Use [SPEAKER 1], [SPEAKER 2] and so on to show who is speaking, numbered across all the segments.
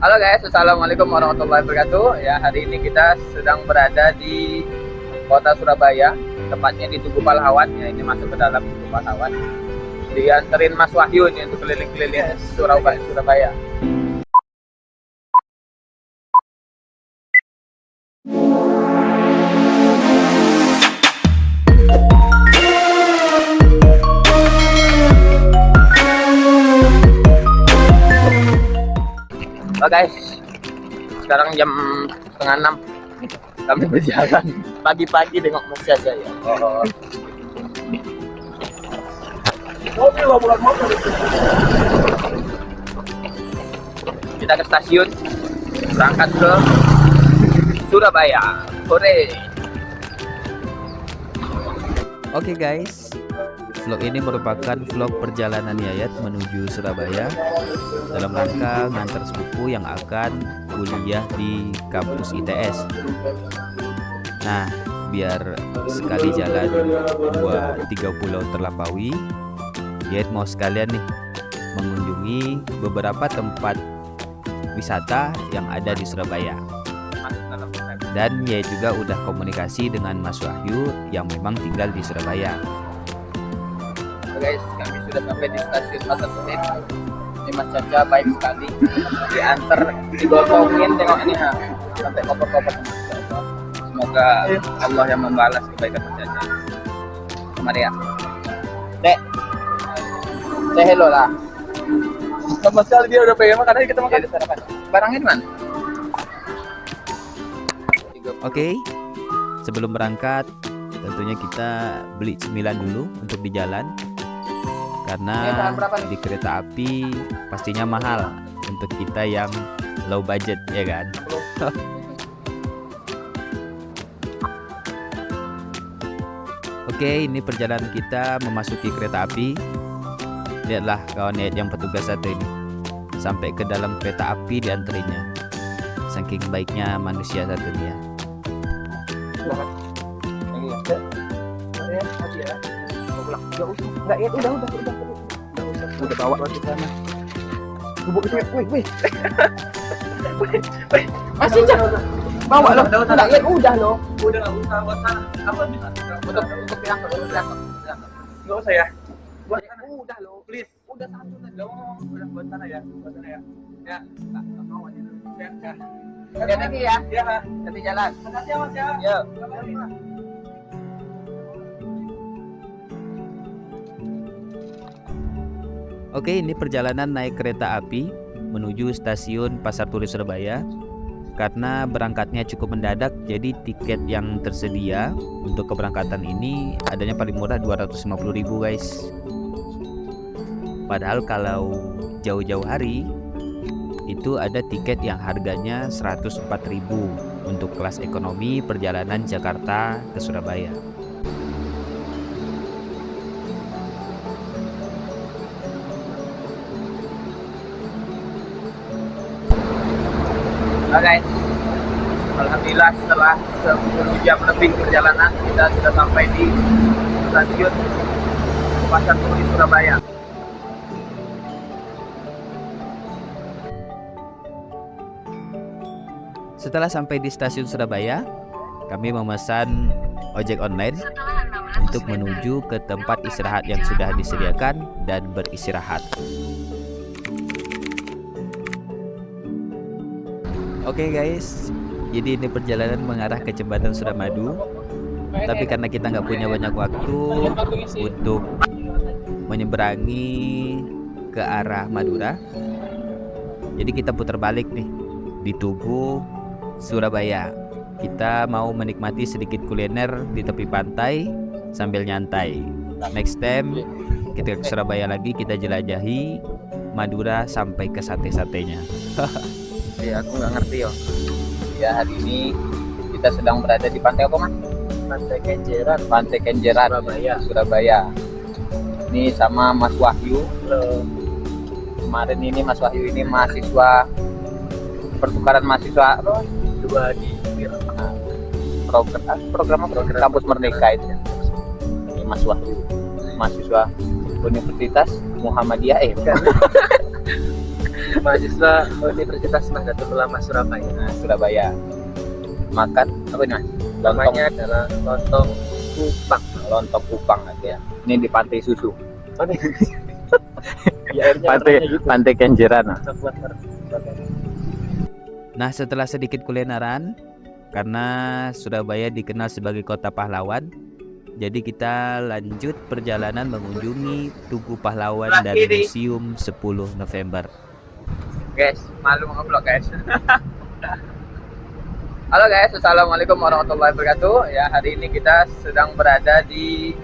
[SPEAKER 1] Halo guys, assalamualaikum warahmatullahi wabarakatuh. Ya, hari ini kita sedang berada di kota Surabaya, tepatnya di Tugu Pahlawan. Ya, ini masuk ke dalam Tugu Pahlawan. Dianterin Mas Wahyu ini untuk keliling-keliling Surabaya. Halo guys, sekarang jam 5:30 kami berjalan pagi-pagi tengok masih aja ya. Kita ke stasiun, berangkat ke Surabaya. Hore!
[SPEAKER 2] Oke guys, vlog ini merupakan vlog perjalanan Yayat menuju Surabaya dalam rangka ngantar sepupu yang akan kuliah di kampus ITS. Nah, biar sekali jalan 2-3 pulau terlampaui, Yayat mau sekalian nih mengunjungi beberapa tempat wisata yang ada di Surabaya. Dan Yayat juga udah komunikasi dengan Mas Wahyu yang memang tinggal di Surabaya.
[SPEAKER 1] Guys, kami sudah sampai di stasiun Pasar Senen. Ini Mas Caca baik sekali, diantar, digotongin, tengok ini ha, sampai koper-koper. Semoga Allah yang membalas kebaikan Mas Caca. Mari ya, Dek, say hello lah. Sama sekali dia udah pengen makan, kita makan. Barangnya di mana?
[SPEAKER 2] Oke, sebelum berangkat tentunya kita beli cemilan dulu untuk di jalan. Karena di kereta api pastinya mahal untuk kita yang low budget, ya kan? Oke, ini perjalanan kita memasuki kereta api. Lihatlah kawan yang petugas satu ini sampai ke dalam kereta api dianterinya. Saking baiknya manusia satu ini ya.
[SPEAKER 1] Enggak ya, udah bawa ke sana. Bubuk itu, wih. Masih jangan bawa loh. Enggak ya, udah loh. Udah enggak usah buat sana. Apa bisa? Untuk diangkat. Enggak usah ya. Buat udah loh, please. Udah satu dong. Udah buat sana ya. Ya, enggak mau aja. Ya. Hati-hati ya. Iya, hati jalan. Hati-hati ya, Mas ya. Yuk.
[SPEAKER 2] Oke, ini perjalanan naik kereta api menuju stasiun Pasar Turi Surabaya. Karena berangkatnya cukup mendadak, jadi tiket yang tersedia untuk keberangkatan ini adanya paling murah 250.000 guys. Padahal kalau jauh-jauh hari itu ada tiket yang harganya 104.000 untuk kelas ekonomi perjalanan Jakarta ke Surabaya.
[SPEAKER 1] Nah guys, alhamdulillah setelah 10 jam lebih perjalanan kita sudah sampai di stasiun Pasar Turi Surabaya.
[SPEAKER 2] Setelah sampai di stasiun Surabaya, kami memesan ojek online untuk menuju ke tempat istirahat yang sudah disediakan dan beristirahat. Oke guys, jadi ini perjalanan mengarah ke Jembatan Suramadu. Tapi karena kita nggak punya banyak waktu untuk menyeberangi ke arah Madura, jadi kita putar balik nih di Tugu Surabaya. Kita mau menikmati sedikit kuliner di tepi pantai sambil nyantai. Next time kita ke Surabaya lagi, kita jelajahi Madura sampai ke sate-satenya.
[SPEAKER 1] Ya, aku nggak ngerti yo. Ya, hari ini kita sedang berada di pantai apa, Mas? Pantai Kenjeran, Surabaya. Ini sama Mas Wahyu. Kemarin ini Mas Wahyu ini mahasiswa pertukaran mahasiswa dua di program Kampus Merdeka itu. Ini Mas Wahyu, mahasiswa Universitas Muhammadiyah
[SPEAKER 3] mahasiswa Universitas Nahdlatul Ulama Surabaya.
[SPEAKER 1] Nah, Surabaya. Makan apa ini, Mas?
[SPEAKER 3] Namanya adalah lontong kupang.
[SPEAKER 1] Lontong kupang aja ya. Ini di Pantai Susu.
[SPEAKER 3] Ya,
[SPEAKER 1] Pantai Kenjeran.
[SPEAKER 3] coklat.
[SPEAKER 2] Nah, setelah sedikit kulineran, karena Surabaya dikenal sebagai kota pahlawan, jadi kita lanjut perjalanan mengunjungi Tugu Pahlawan dan Museum 10 November.
[SPEAKER 1] Guys, malu nge-vlog guys. Halo guys, assalamualaikum warahmatullahi wabarakatuh. Ya, hari ini kita sedang berada di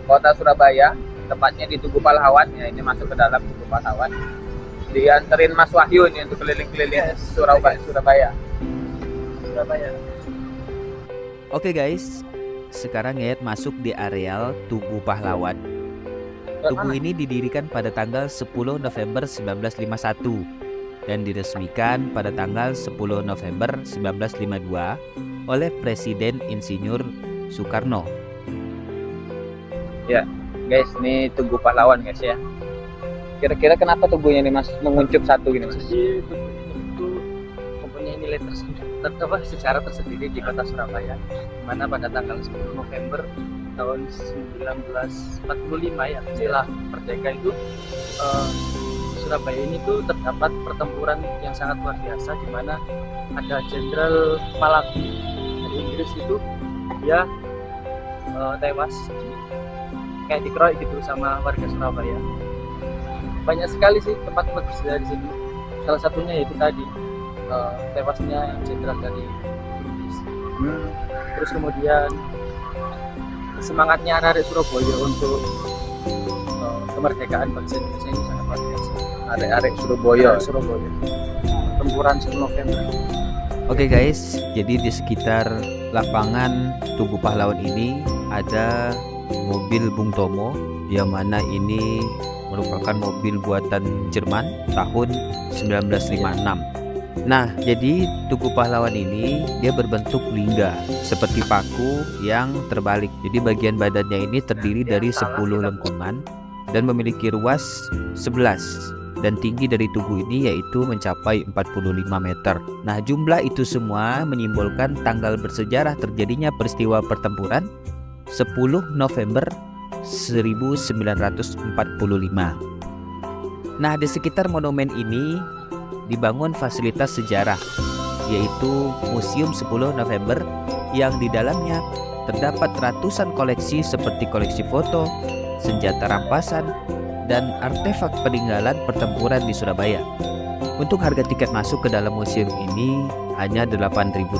[SPEAKER 1] kota Surabaya, tepatnya di Tugu Pahlawan. Ya, ini masuk ke dalam Tugu Pahlawan. Dianterin Mas Wahyu nih untuk keliling-keliling Surabaya.
[SPEAKER 2] Oke guys, sekarang Yayat masuk di areal Tugu Pahlawan. Tugu ini didirikan pada tanggal 10 November 1951 dan diresmikan pada tanggal 10 November 1952 oleh Presiden Insinyur Soekarno.
[SPEAKER 1] Ya, guys, ini Tugu Pahlawan guys ya. Kira-kira kenapa tubuhnya nih Mas menguncup satu gini Mas?
[SPEAKER 3] Jadi itu mempunyai nilai secara tersendiri di kota Surabaya, di mana pada tanggal 10 November tahun 1945 ya, setelah merdeka itu Surabaya ini tuh terdapat pertempuran yang sangat luar biasa, di mana ada Jenderal Malabi dari Inggris itu dia tewas kayak dikeroyok gitu sama warga Surabaya. Banyak sekali sih tempat-tempat bersejarah di sini. Salah satunya yaitu tadi tewasnya jenderal dari Inggris. Terus kemudian semangatnya anak-anak Surabaya untuk kemerdekaan bangsa Indonesia ini sangat luar biasa.
[SPEAKER 1] Arek-arek Surabaya.
[SPEAKER 3] Tempuran 10 November.
[SPEAKER 2] Oke guys, jadi di sekitar lapangan Tugu Pahlawan ini ada mobil Bung Tomo, yang mana ini merupakan mobil buatan Jerman tahun 1956. Nah, jadi Tugu Pahlawan ini dia berbentuk lingga seperti paku yang terbalik. Jadi bagian badannya ini terdiri dari 10 lengkungan dan memiliki ruas 11 dan tinggi dari tugu ini yaitu mencapai 45 meter. Nah, jumlah itu semua menyimbolkan tanggal bersejarah terjadinya peristiwa pertempuran 10 November 1945. Nah, di sekitar monumen ini dibangun fasilitas sejarah, yaitu Museum 10 November yang di dalamnya terdapat ratusan koleksi seperti koleksi foto, senjata rampasan, dan artefak peninggalan pertempuran di Surabaya. Untuk harga tiket masuk ke dalam museum ini hanya Rp8.000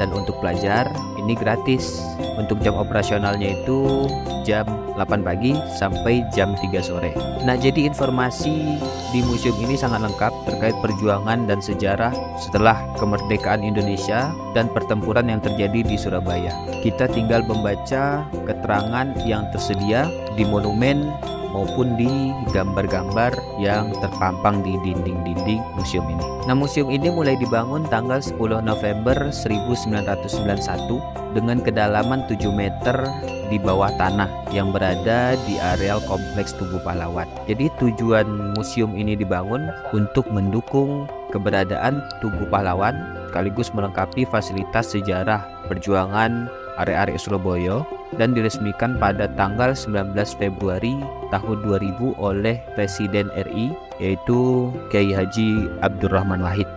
[SPEAKER 2] dan untuk pelajar ini gratis. Untuk jam operasionalnya itu jam 8 pagi sampai jam 3 sore. Nah, jadi informasi di museum ini sangat lengkap terkait perjuangan dan sejarah setelah kemerdekaan Indonesia dan pertempuran yang terjadi di Surabaya. Kita tinggal membaca keterangan yang tersedia di monumen maupun di gambar-gambar yang terpampang di dinding-dinding museum ini. Nah, museum ini mulai dibangun tanggal 10 November 1991 dengan kedalaman 7 meter di bawah tanah yang berada di areal kompleks Tugu Pahlawan. Jadi tujuan museum ini dibangun untuk mendukung keberadaan Tugu Pahlawan sekaligus melengkapi fasilitas sejarah perjuangan arek-arek Surabaya dan diresmikan pada tanggal 19 Februari tahun 2000 oleh Presiden RI yaitu Kiai Haji Abdurrahman Wahid.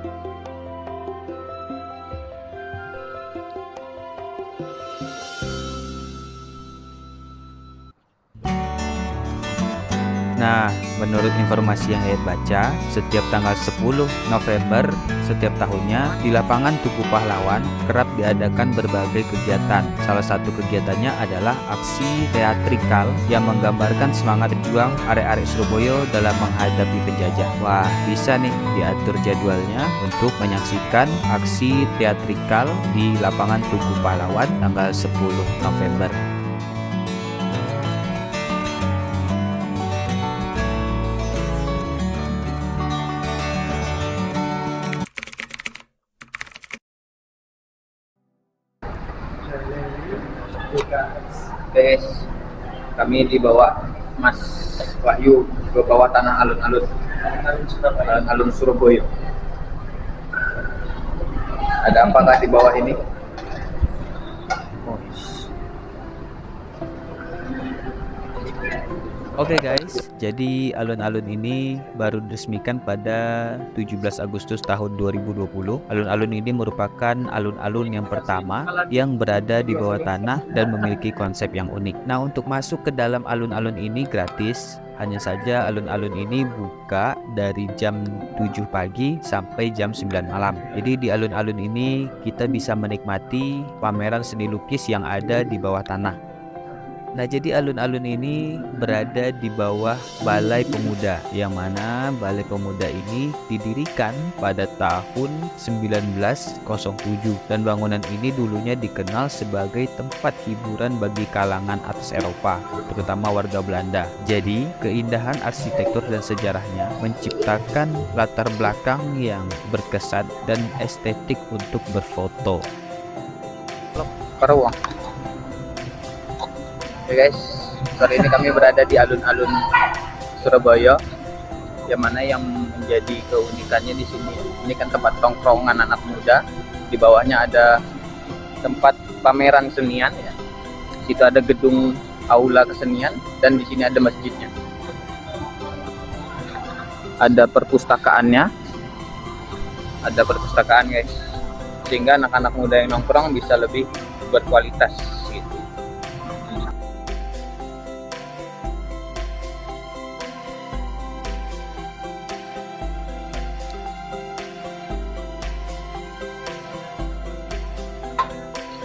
[SPEAKER 2] Nah, menurut informasi yang saya baca, setiap tanggal 10 November setiap tahunnya di lapangan Tugu Pahlawan kerap diadakan berbagai kegiatan. Salah satu kegiatannya adalah aksi teatrikal yang menggambarkan semangat berjuang arek-arek Surabaya dalam menghadapi penjajah. Wah, bisa nih diatur jadwalnya untuk menyaksikan aksi teatrikal di lapangan Tugu Pahlawan tanggal 10 November.
[SPEAKER 1] Guys, kami dibawa Mas Wahyu ke bawah tanah alun-alun. Alun-alun Surabaya. Ada apakah di bawah ini?
[SPEAKER 2] Oke guys, jadi alun-alun ini baru diresmikan pada 17 Agustus tahun 2020. Alun-alun ini merupakan alun-alun yang pertama yang berada di bawah tanah dan memiliki konsep yang unik. Nah, untuk masuk ke dalam alun-alun ini gratis. Hanya saja alun-alun ini buka dari jam 7 pagi sampai jam 9 malam. Jadi di alun-alun ini kita bisa menikmati pameran seni lukis yang ada di bawah tanah. Nah, jadi alun-alun ini berada di bawah Balai Pemuda, yang mana Balai Pemuda ini didirikan pada tahun 1907 dan bangunan ini dulunya dikenal sebagai tempat hiburan bagi kalangan atas Eropa, terutama warga Belanda. Jadi, keindahan arsitektur dan sejarahnya menciptakan latar belakang yang berkesan dan estetik untuk berfoto.
[SPEAKER 1] Karawang. Oke guys, sore ini kami berada di alun-alun Surabaya, yang mana yang menjadi keunikannya di sini. Ini kan tempat tongkrongan anak muda. Di bawahnya ada tempat pameran senian. Ya. Di situ ada gedung aula kesenian dan di sini ada masjidnya. Ada perpustakaannya, ada perpustakaan guys, sehingga anak-anak muda yang nongkrong bisa lebih berkualitas. Gitu.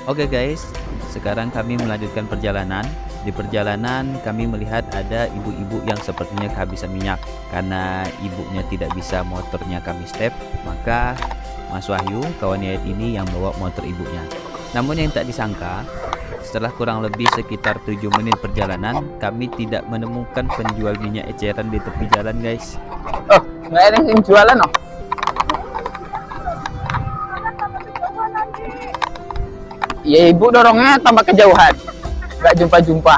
[SPEAKER 2] Oke guys, sekarang kami melanjutkan perjalanan. Di perjalanan kami melihat ada ibu-ibu yang sepertinya kehabisan minyak. Karena ibunya tidak bisa motornya kami step, maka Mas Wahyu, kawan Yayat ini yang bawa motor ibunya. Namun yang tak disangka, setelah kurang lebih sekitar 7 menit perjalanan, kami tidak menemukan penjual minyak eceran di tepi jalan guys.
[SPEAKER 1] Oh, nggak ada yang jualan oh. Ya ibu dorongnya tambah kejauhan, nggak jumpa-jumpa.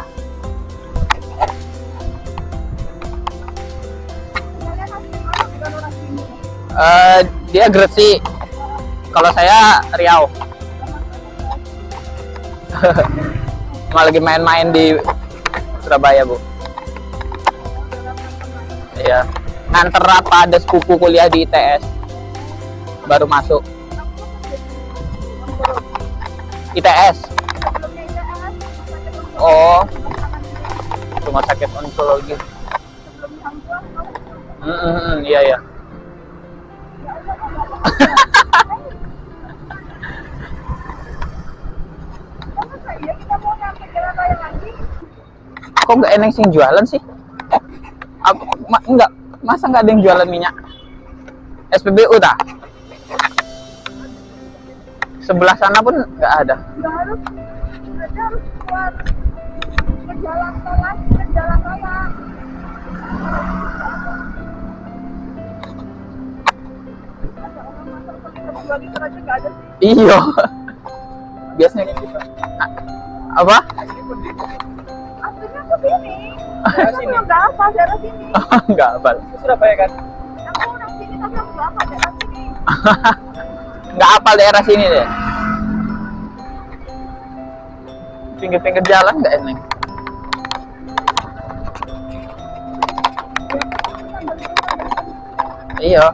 [SPEAKER 1] Dia Gresik, kalau saya Riau. Cuma lagi main-main di Surabaya bu. Iya, nganter apa ada sepupu kuliah di ITS, baru masuk. ITS. Oh, rumah sakit onkologi. Iya ya. Kok nggak eneng sih jualan sih? Enggak, masa nggak ada yang jualan minyak? SPBU tak? Sebelah sana pun nggak ada.
[SPEAKER 4] Nggak harus, aja harus keluar ke jalan tol lagi, ke jalan raya. Ada orang masak pakai dua liter aja nggak ada sih.
[SPEAKER 1] Iya. Biasanya apa?
[SPEAKER 4] Aslinya ke sini. Aku nggak hafal daerah sini.
[SPEAKER 1] Nggak hafal.
[SPEAKER 3] Surabaya kan?
[SPEAKER 4] Aku orang sini tapi aku nggak hafal daerah sini.
[SPEAKER 1] Nggak hafal daerah sini deh. Pinggir-pinggir jalan nggak enak. Iya.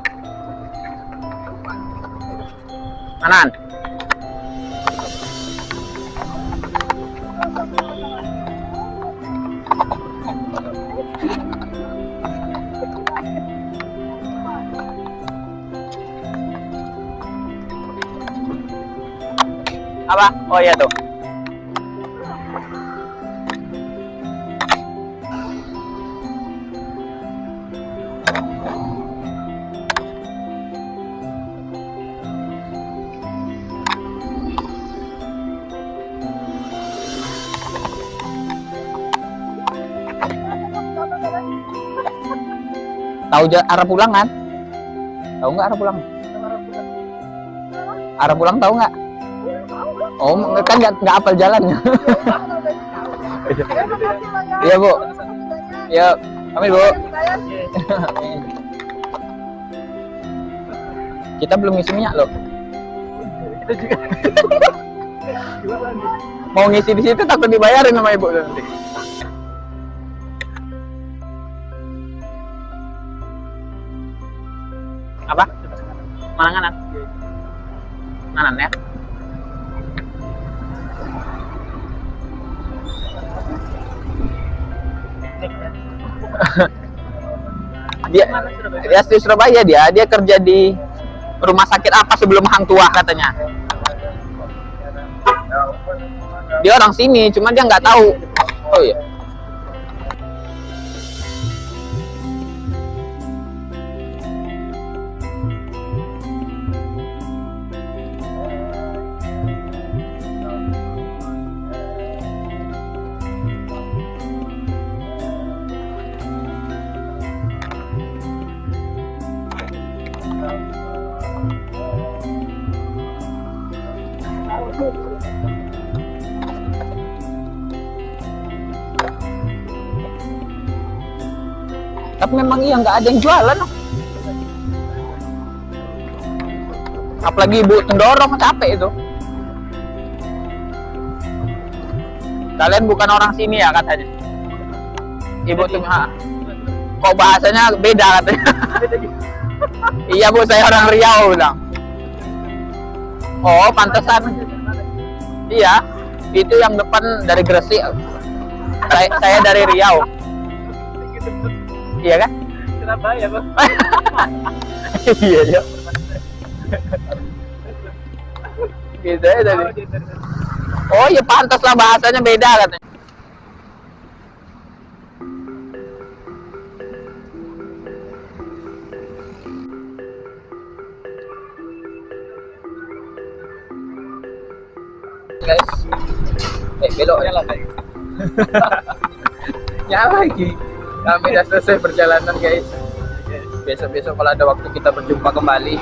[SPEAKER 1] Kanan. Apa? Oh iya tuh. Tahu arah pulang kan? Tahu nggak arah pulang? Arah pulang tahu nggak? Oh, kan nggak hafal jalannya. Iya bu. Ya, kami bu. Kita belum ngisi minyak loh.
[SPEAKER 3] Kita juga.
[SPEAKER 1] Mau ngisi di situ takut dibayarin sama ibu nanti. Apa? Mananganan. Manan ya. dia di Surabaya, dia kerja di rumah sakit apa sebelum Hang Tuah katanya. Dia orang sini, cuma dia nggak tahu. Oh iya. Tapi memang iya nggak ada yang jualan. Apalagi ibu tendorong, capek itu. Kalian bukan orang sini ya katanya. Ibu tuh kok bahasanya beda katanya. Iya bu, saya orang Riau bilang. Oh pantesan. Iya, itu yang depan dari Gresik. Saya dari Riau. Iya kan?
[SPEAKER 3] Surabaya, Bang.
[SPEAKER 1] Iya ya. Gitu ya tadi. Oh ya pantas lah, bahasanya beda katanya. Guys, beloknya lah. Ya lagi. Kami udah selesai perjalanan guys. Besok-besok kalau ada waktu kita berjumpa kembali.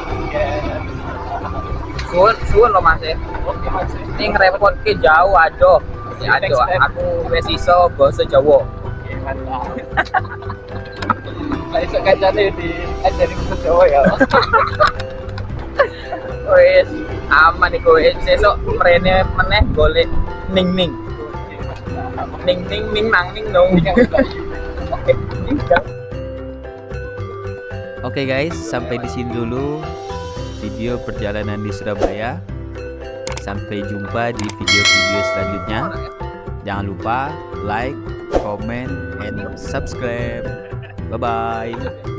[SPEAKER 1] Suun loh mas ya.
[SPEAKER 3] Oke, Mas.
[SPEAKER 1] Ini ngerepot ke jauh aduh. Ya aduh, aku wes iso bahasa Jawa.
[SPEAKER 3] Oke, mantap. Lah iso kancane diajari bahasa Jawa ya.
[SPEAKER 1] Wes aman iku wes sesuk mrene meneh golek ning-ning. Ning-ning nang ning nong. Oke,
[SPEAKER 2] Oke guys, sampai di sini dulu video perjalanan di Surabaya. Sampai jumpa di video-video selanjutnya. Jangan lupa like, comment, and subscribe. Bye bye.